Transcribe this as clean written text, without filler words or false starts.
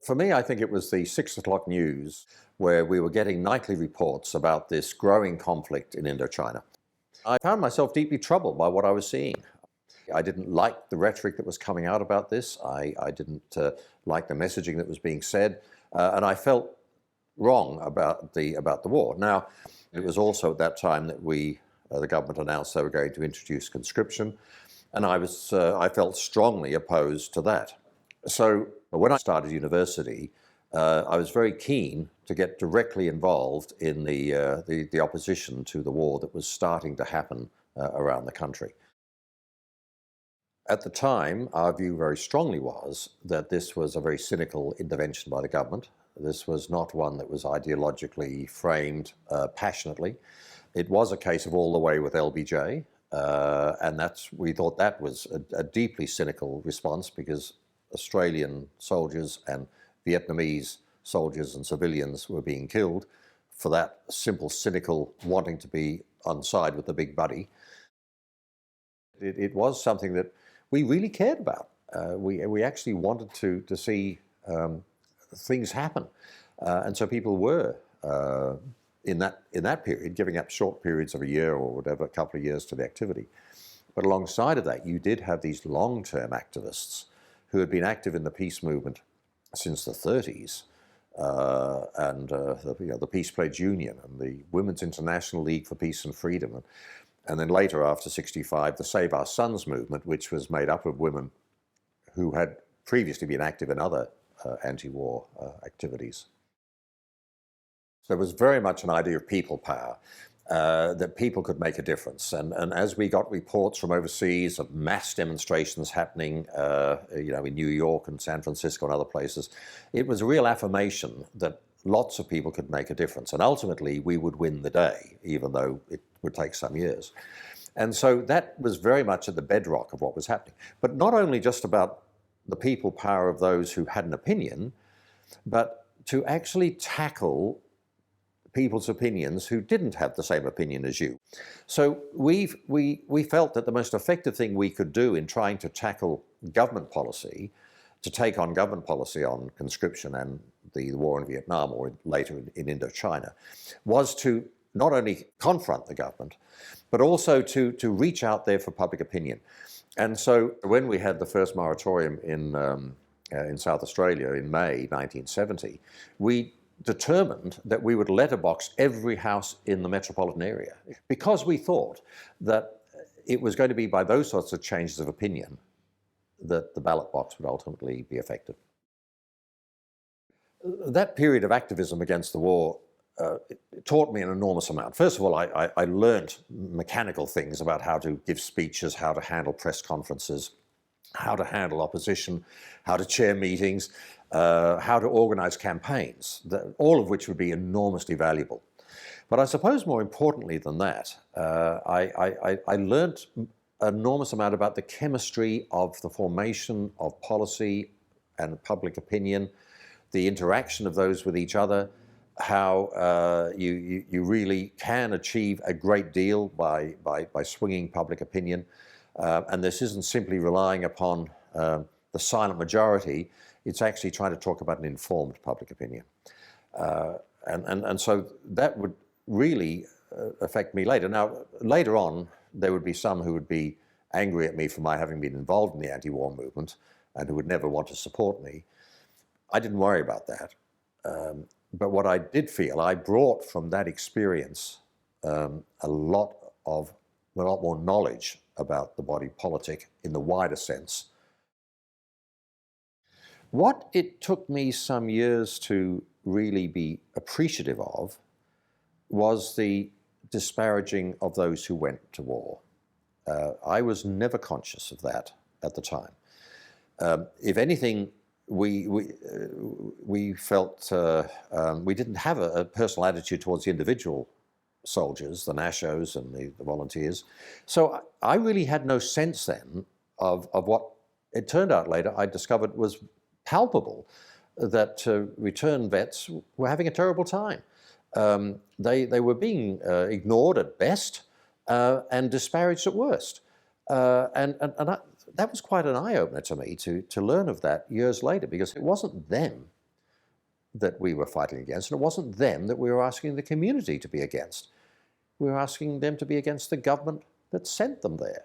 For me, I think it was the 6 o'clock news where we were getting nightly reports about this growing conflict in Indochina. I found myself deeply troubled by what I was seeing. I didn't like the rhetoric that was coming out about this. I didn't like the messaging that was being said, and I felt wrong about the war. Now, it was also at that time that the government announced they were going to introduce conscription, and I felt strongly opposed to that. So when I started university, I was very keen to get directly involved in the opposition to the war that was starting to happen around the country. At the time, our view very strongly was that this was a very cynical intervention by the government. This was not one that was ideologically framed passionately. It was a case of all the way with LBJ, and we thought that was a deeply cynical response, because Australian soldiers and Vietnamese soldiers and civilians were being killed for that simple, cynical wanting to be on side with the big buddy. It was something that we really cared about. We actually wanted to see things happen, and so people were in that period giving up short periods of a year or whatever, a couple of years to the activity. But alongside of that, you did have these long-term activists who had been active in the peace movement since the 30s, and the Peace Pledge Union and the Women's International League for Peace and Freedom, and then later, after '65, the Save Our Sons movement, which was made up of women who had previously been active in other anti-war activities. So there was very much an idea of people power, that people could make a difference. And as we got reports from overseas of mass demonstrations happening, in New York and San Francisco and other places, it was a real affirmation that lots of people could make a difference. And ultimately, we would win the day, even though it would take some years. And so that was very much at the bedrock of what was happening. But not only just about the people power of those who had an opinion, but to actually tackle people's opinions who didn't have the same opinion as you. So we felt that the most effective thing we could do in trying to tackle government policy, to take on government policy on conscription and the war in Vietnam, or later in Indochina, was to not only confront the government, but also to reach out there for public opinion. And so when we had the first moratorium in South Australia in May 1970, we determined that we would letterbox every house in the metropolitan area, because we thought that it was going to be by those sorts of changes of opinion that the ballot box would ultimately be effective. That period of activism against the war it taught me an enormous amount. First of all, I learned mechanical things about how to give speeches, how to handle press conferences, how to handle opposition, how to chair meetings, how to organize campaigns, all of which would be enormously valuable. But I suppose more importantly than that, I learned an enormous amount about the chemistry of the formation of policy and public opinion, the interaction of those with each other, how you really can achieve a great deal by swinging public opinion. And this isn't simply relying upon the silent majority. It's actually trying to talk about an informed public opinion. And so that would really affect me later. Now, later on, there would be some who would be angry at me for my having been involved in the anti-war movement and who would never want to support me. I didn't worry about that. But what I did feel, I brought from that experience a lot more knowledge about the body politic in the wider sense. What it took me some years to really be appreciative of was the disparaging of those who went to war. I was never conscious of that at the time. If anything, we felt we didn't have a personal attitude towards the individual soldiers, the NASHOs and the volunteers. So I really had no sense then of what it turned out later I discovered was palpable, that returned vets were having a terrible time. They were being ignored at best and disparaged at worst. That was quite an eye-opener to me to learn of that years later, because it wasn't them that we were fighting against, and it wasn't them that we were asking the community to be against. We were asking them to be against the government that sent them there.